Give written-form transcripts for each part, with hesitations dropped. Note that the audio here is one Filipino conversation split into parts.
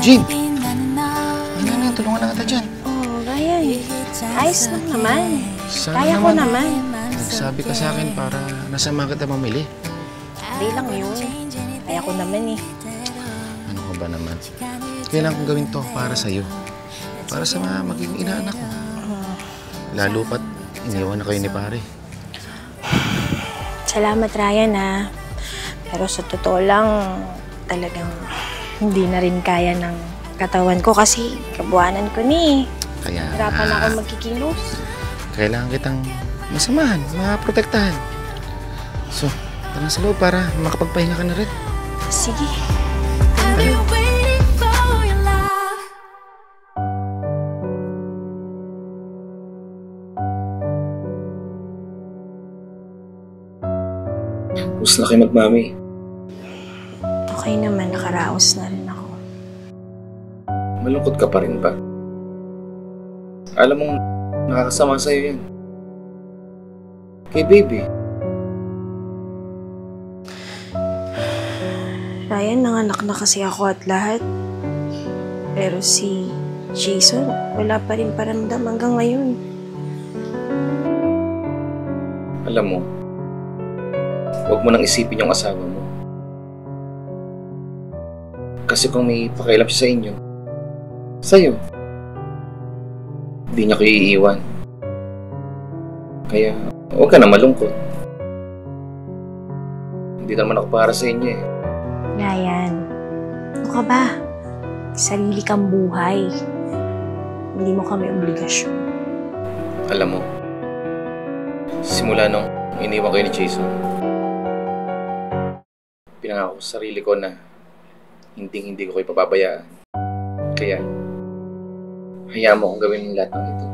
Jean! Ano, tulungan na kita dyan. Oh, Ryan. Ayos lang naman. Sana Kaya ko naman. Nagsabi ka sa akin para nasama kita mamili. Hindi lang yun. Kaya ko naman eh. Ano ka ba naman? Kailangan kong gawin to para sa'yo. Para sa mga magiging inaanak ko. Lalo pat iniwan na kayo ni pare. Salamat, Ryan, ha. Pero sa totoo lang, talagang hindi na rin kaya ng katawan ko kasi kabuanan ko ni. Kaya Hirapan ako magkikilos. kailangan kitang masamahan, maprotektahan. So, tara sa loob para makapagpahinga ka na rin. Sige. Gusto na kayo magmami. Okay naman, nakaraos na rin ako. Malungkot ka pa rin ba? Alam mong nakakasama sa'yo yan. Kay baby. Ryan, nanganak na kasi ako at lahat. Pero si Jason, wala pa rin paramdam hanggang ngayon. Alam mo, huwag mo nang isipin yung asawa mo. Kasi kung may pakialam siya sa inyo, sa'yo, hindi niya kayo iiwan. Kaya, huwag ka na malungkot. Hindi naman ako para sa inyo eh. Ryan, ano ka ba? Sarili kang buhay. Hindi mo kami obligasyon. Alam mo, simula nung iniwan kayo ni Jason, pinangako sa sarili ko na hindi ko kayo pababayaan. Kaya, hayaan mo akong gawin ng lahat ng ito.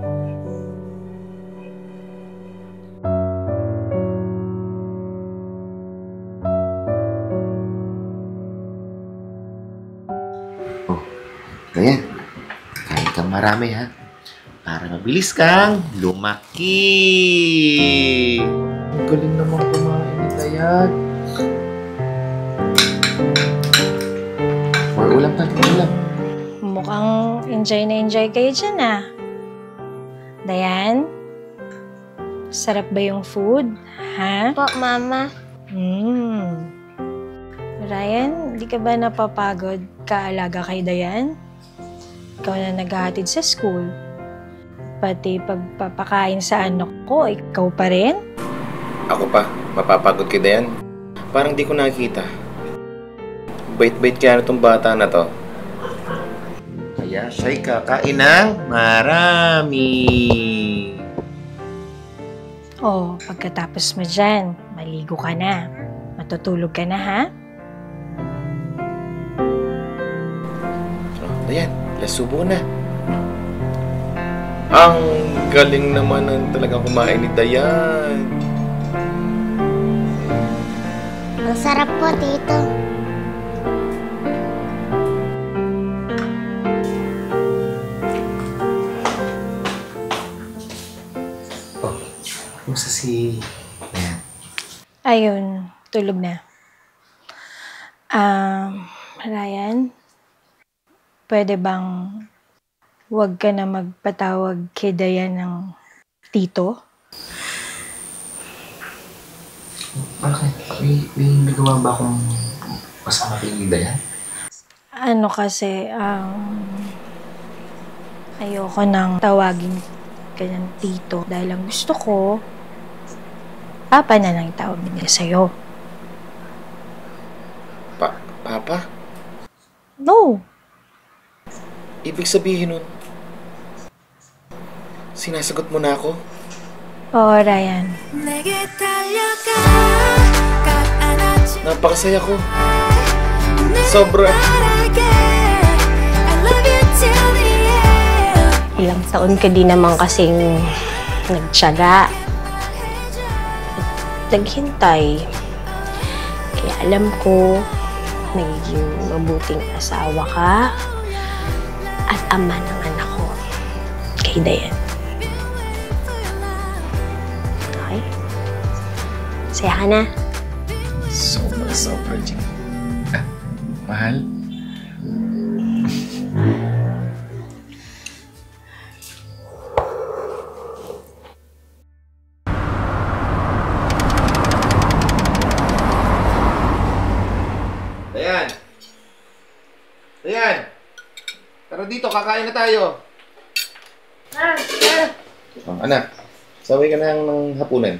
Oh, kaya, kain kang marami ha, para mabilis kang lumaki. Ang galing naman kumain ni Dayat. Ulam tayo, ulam. Mukhang enjoy na enjoy kayo dyan, ah. Dayan? Sarap ba yung food? Ha? Po, Mama. Ryan, di ka ba napapagod kaalaga kay Dayan? Ikaw na naghahatid sa school. Pati pagpapakain sa anak ko, ikaw pa rin? Ako pa, mapapagod kay Dayan. Parang di ko nakikita. Bait-bait kaya na itong bata na to. Kaya siya'y kakain ng marami. Oh, pagkatapos mo dyan, maligo ka na. Matutulog ka na, ha? Oh, Dayan, lasubo na. Ang galing naman ng talagang kumain ni Dayan. Ang sarap po, Tito. Kumusta si Dayan? Ayun, tulog na. Ryan, pwede bang huwag ka na magpatawag kay Dayan ng tito? Bakit? May nagawa ba akong masama kay Dayan? Ano kasi, ayoko nang tawagin ka ng tito dahil ang gusto ko, Papa na lang tawag nila sa'yo. Papa? No! Ibig sabihin nun, sinasagot mo na ako? Oo, Ryan. Napakasaya ko. Sobra. Ilang taon ka din naman kasing nagtiyaga at naghintay. Kaya alam ko, nagiging mabuting asawa ka at ama ng anak ko kay Dayan. Okay? Saya ka na? Sobra, Jing. Mahal? dito, kakain na tayo. Oh, anak, sabay ka na ng hapunan.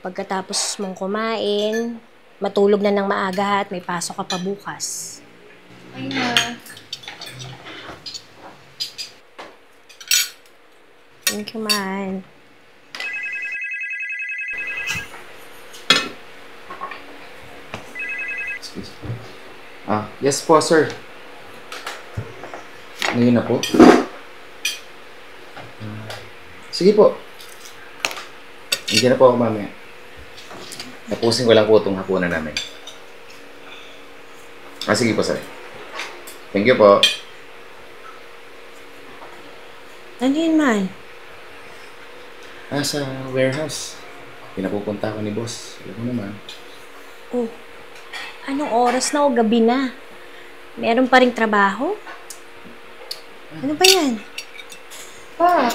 Pagkatapos mong kumain, matulog na ng maaga at may pasok ka pa bukas. Ay na. Thank you, man. Excuse me. Yes po, sir. Ngayon na po. Sige po. Hindi na po ako mamaya. Tapusin ko lang po itong hapunan namin. Sige po, sir. Thank you po. Ano yun, man? Sa warehouse. Pinapupunta ko ni boss. Alam mo naman. Oh, anong oras na o gabi na? Meron pa ring trabaho? Ano ba yan? Pa,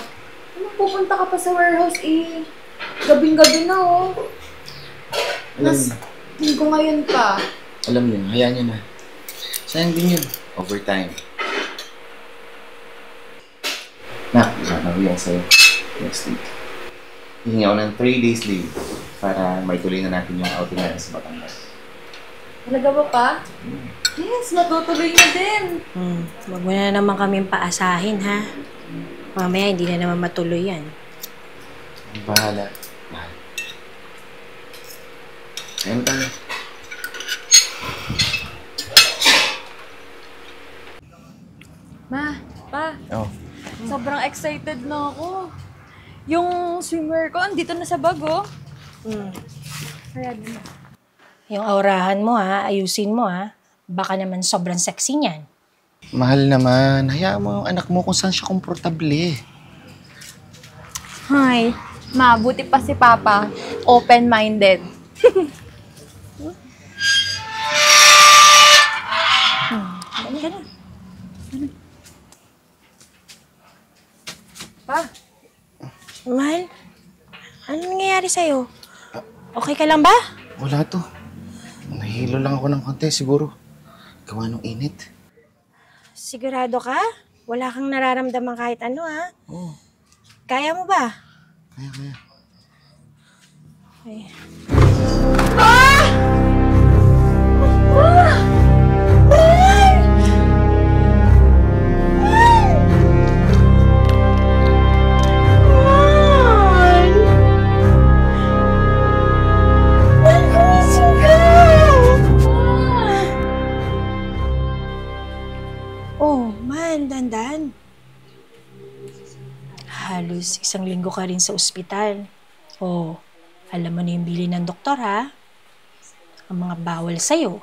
ano pupunta ka pa sa warehouse eh? Gabing-gabi na oh. Mas linggo ngayon pa. Alam niyo, hayaan niyo na. Sayang din yun. Overtime. Sabi ako sa'yo next week. Hihingi ako ng 3 days leave para may tuloy na natin yung outing natin sa Batangas. Talaga ba pa? Yes, matutuloy na din. Huwag mo na naman kaming paasahin, ha? Mamaya hindi na naman matuloy yan. Bahala. Mahal. Ayun tayo. Ma, pa, Oh. sobrang excited na ako. Yung swimwear ko, andito na sa bag oh. Kaya din. Yung aurahan mo, ha? Ayusin mo, ha? Baka naman sobrang sexy niyan. Mahal naman. Hayaan mo yung anak mo kung saan siya komportable. Hi. Ma, buti pa si Papa. Open-minded. Ano ka na? Pa, Mahal, ano nangyayari sa'yo? Okay ka lang ba? Wala to. Nahilo lang ako ng konti siguro. Gawa ng init. Sigurado ka? Wala kang nararamdaman kahit ano, ha? Oo. Kaya mo ba? Kaya. Ay. Oh, man, dandan. Halos 1 linggo ka rin sa ospital. Oh, alam mo na yung bili ng doktor, ha? Ang mga bawal sa'yo.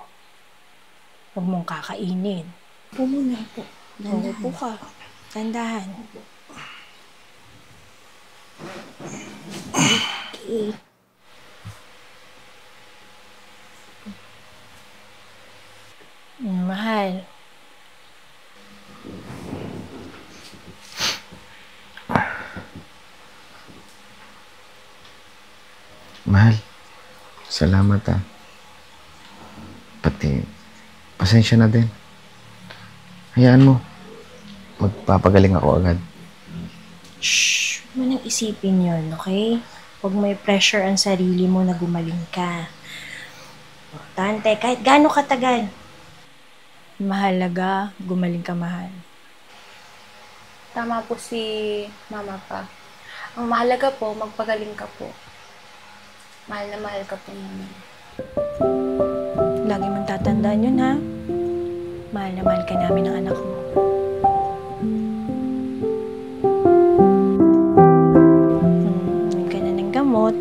Huwag mong kakainin. po muna po. Upo ka. Dandahan. Okay. Mahal. Mahal. Salamat Pati, pasensya na din. Hayaan mo. Magpapagaling ako agad. Shh! Huwag mo nang isipin yun, okay? Huwag may pressure ang sarili mo na gumaling ka. Importante, kahit gaano katagal. Mahalaga, gumaling ka, mahal. Tama po si Mama pa. Ang mahalaga po, magpagaling ka po. Mahal na mahal ka po namin. Lagi mong tatandaan yun, ha? Mahal na mahal ka namin ng anak mo. Inom ka na ng gamot.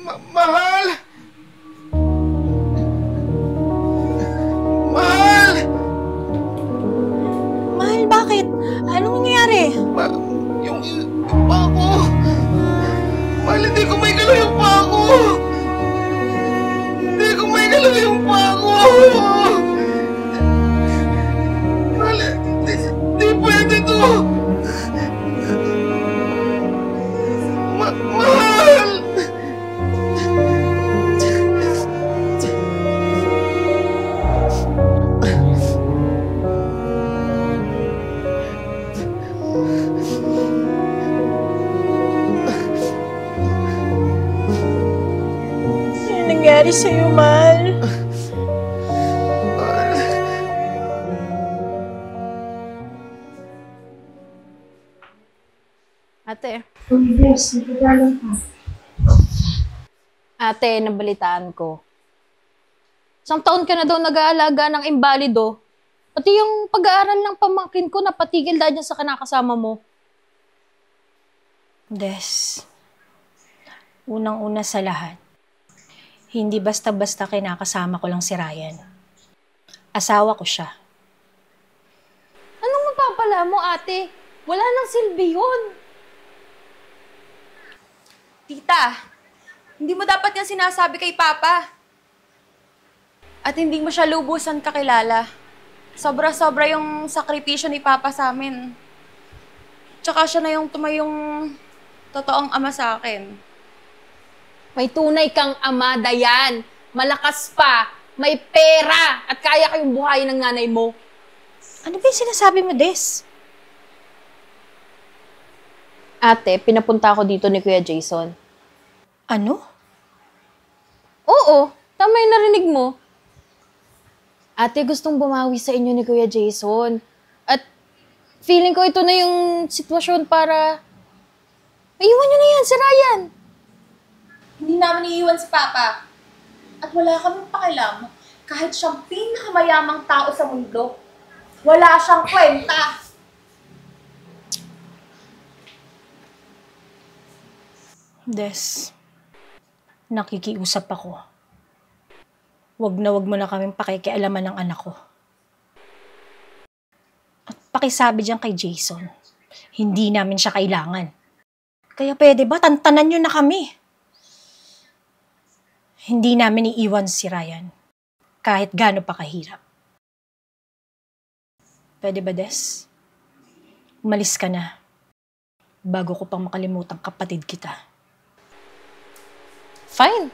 Mahal! Mahal! Mahal, bakit? Anong nangyayari? Yung paa ko! Mahal, hindi ko may galaw yung paa ko! Hindi ko may galaw yung paa ko! Mahal, di pwede to! Mahal! Ano nangyari sa'yo, Mahal? Ate, Yes, nagagalang ka. ate, nabalitaan ko. Isang taon ka na daw nag-aalaga ng imbalido. Pati yung pag-aaral ng pamangkin ko napatigil dahil dyan sa kinakasama mo. Des, unang-una sa lahat, hindi basta-basta kinakasama ko lang si Ryan. Asawa ko siya. Anong mapapala mo, ate? Wala nang silbi yun. Tita, hindi mo dapat yan sinasabi kay Papa. At hindi mo siya lubusan kakilala. Sobra-sobra yung sakripisyo ni Papa sa amin. Tsaka siya na yung tumayong totoong ama sa akin. May tunay kang ama, Dayan. Malakas pa, may pera, at kaya kayong buhayin ng nanay mo. Ano ba yung sinasabi mo, Des? Ate, pinapunta ako dito ni Kuya Jason. Ano? Oo, tama yung narinig mo. Ate, gustong bumawi sa inyo ni Kuya Jason. At feeling ko ito na yung sitwasyon para iwan nyo na yan, si Ryan. Hindi namin iiwan si Papa. At wala kaming pakialam kahit siyang pinakamayamang tao sa mundo. Wala siyang kwenta. Des, nakikiusap ako. Wag mo na kaming pakikialaman ng anak ko. At pakisabi diyan kay Jason, hindi namin siya kailangan. Kaya pwede ba, tantanan nyo na kami. Hindi namin iiwan si Ryan, kahit gaano pa kahirap. Pwede ba, Des? Umalis ka na, bago ko pang makalimutang kapatid kita. Fine.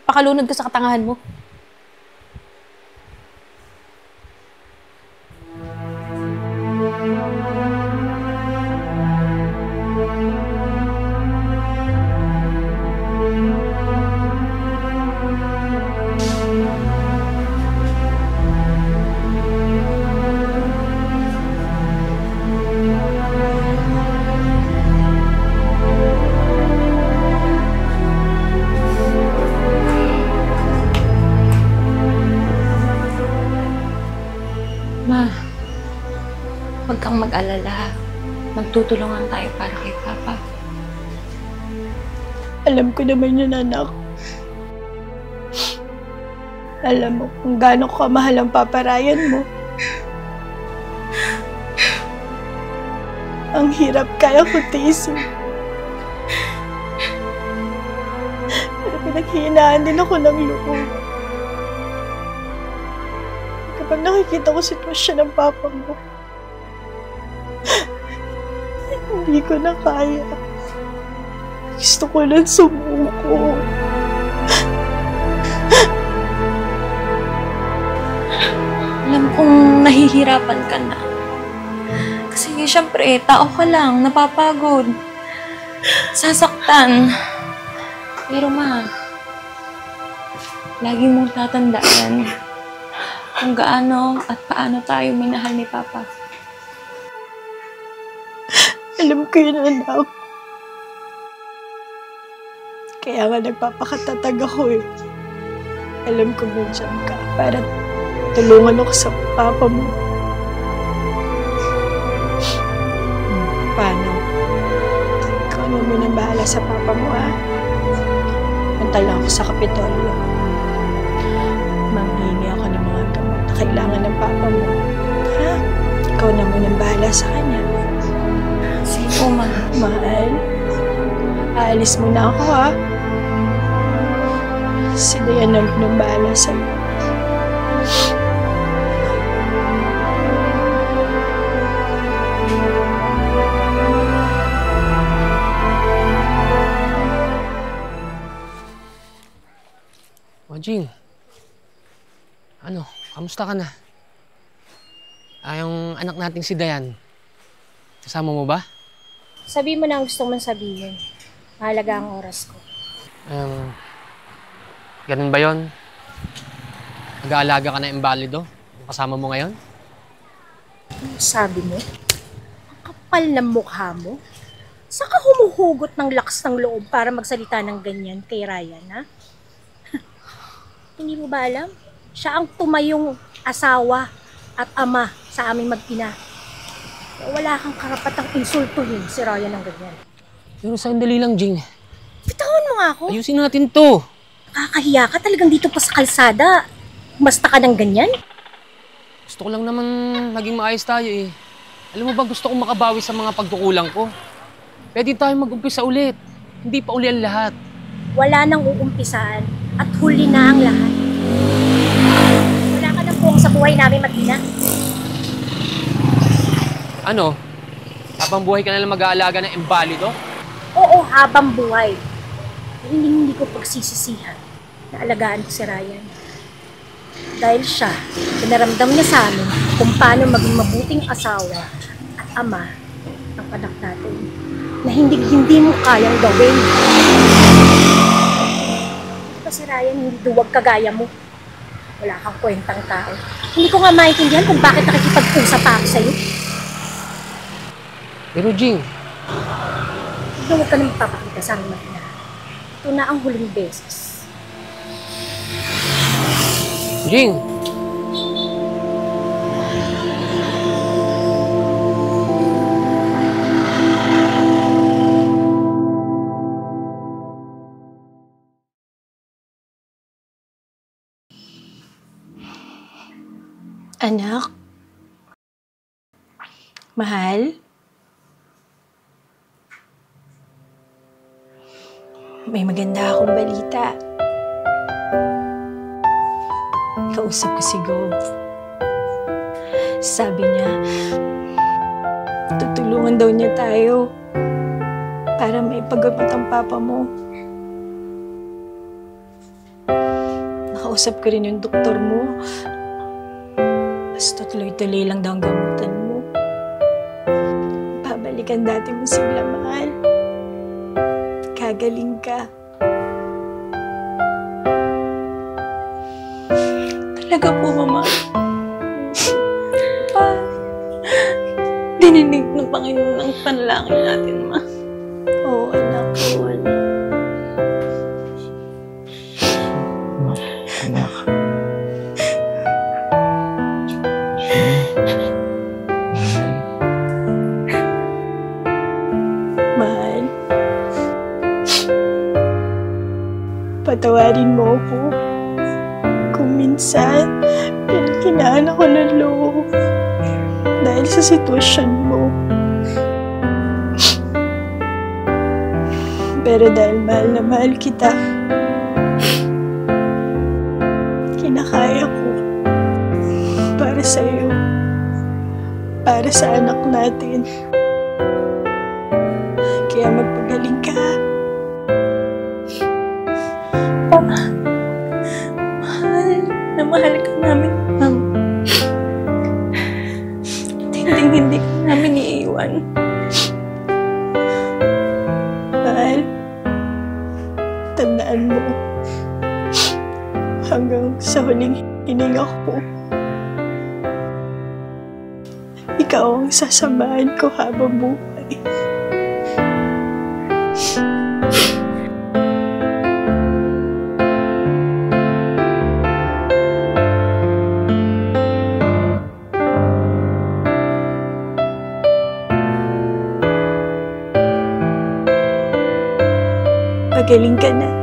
Pakalunod ko sa katangahan mo. Ma, huwag kang mag-alala. Magtutulungan tayo para kay Papa. Alam ko naman yun, anak. Alam mo kung gaano ko kamahal ang paparayan mo. Ang hirap kaya ko tiisin. Pero pinaghihinaan din ako ng loob. Kapag nakikita ko sitwasyon ng papa mo, hindi ko na kaya. Gusto ko lang sumuko. Alam kong nahihirapan ka na. Kasi syempre, tao ka lang, napapagod. Sasaktan. Pero ma, lagi mong tatandaan kung gaano at paano tayo minahal ni Papa. Alam ko yun, anak. Kaya nga nagpapakatatag ako eh. Alam ko nandiyan ka para tulungan ako sa papa mo. Paano? Ikaw na muna bahala sa papa mo, ah. pupunta lang ako sa Kapitolyo. Manghingi ako ng mga gamot na kailangan ng papa mo. Ha? Ikaw na munang bahala sa kanya. Sige po, ma. Mahal, aalis muna ako, ha? Si Dayan na munang bahala sa'yo. O, Jing. Ano, kamusta ka na? Yung anak nating si Dayan. Kasama mo ba? Sabi mo na ang gusto mong sabihin. Mahalaga ang oras ko. Ganun ba yun? Nag-aalaga ka na imbalido? Yung kasama mo ngayon? Sabi mo? Ang kapal ng mukha mo? Saan ka humuhugot ng lakas ng loob para magsalita ng ganyan kay Ryan, ha? Hindi mo ba alam? Siya ang tumayong asawa at ama sa aming mag-ina. Wala kang karapatang insultuhin si Ryan ng ganyan. Pero sandali lang, Jing. Bitawan mo nga ako. Ayusin natin to. Nakakahiya ka talagang dito pa sa kalsada. Basta ka ng ganyan? Gusto ko lang naman maging maayos tayo eh. Alam mo ba, gusto kong makabawi sa mga pagkukulang ko. Pwede tayo mag-umpisa ulit. Hindi pa uli ang lahat. Wala nang uumpisaan at huli na ang lahat. Wala ka nang puwang sa buhay namin mag-ina. Ano? Habang buhay ka na lang mag-aalaga ng imbalido? Oo, habang buhay. Hindi ko pagsisisihan na alagaan ko si Ryan. Dahil siya, pinaramdam niya sa amin kung paano maging mabuting asawa at ama ng anak natin na hindi mo kayang gawin. Kasi Ryan, hindi duwag kagaya mo. Wala kang kwentang tao. Hindi ko nga maintindihan kung bakit nakikipag-usap ako sa'yo. Pero Jing, Huwag ka nang papakita sa amin na. Ito na ang huling beses. Jing! Anak? Mahal? May maganda akong balita. Kausap ko si Gob. Sabi niya, tutulungan daw niya tayo para maipagamot ang papa mo. Nakausap ko rin yung doktor mo. Basta tuloy-tuloy lang daw ang gamutan mo. Babalikan dati mo sila, mahal. Gagaling ka. Talaga po, Mama. Dininig ng Panginoon ang panalangin natin, Ma. Oo, anak. Oo, anak. Anak. Mahal. Patawarin mo ako. Kung minsan, pinagkinaan ako ng loob dahil sa sitwasyon mo. Pero dahil mahal na mahal kita, kinakaya ko para sa'yo, para sa anak natin. Kaya magpagaling ka. Mahal ka namin, Ma'am. Hindi ka namin iiwan. Mahal, tandaan mo, hanggang sa huling hininga ko, ikaw ang sasamahan ko habang buhay. Magaling ka na.